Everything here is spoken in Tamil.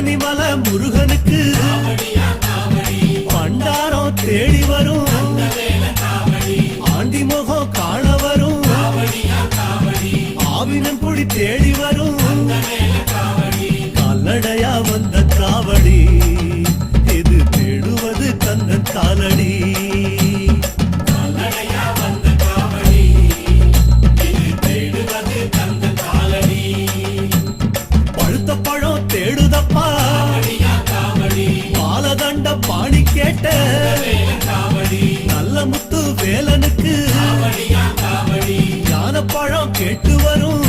பழனிமலை முருகனுக்கு பண்டாரம் தேடி வரும் ஆண்டி முகம் காண வரும் ஆவினங்குடி தேடி வரும் கால்நடையா வந்த காவடி இது தேடுவது கந்தன் காலடி பழுத்த பழம் தேடுதப்பா பாலதண்ட பாணி கேட்ட நல்ல முத்து வேலனுக்கு ஞான பழம் கேட்டு வரும்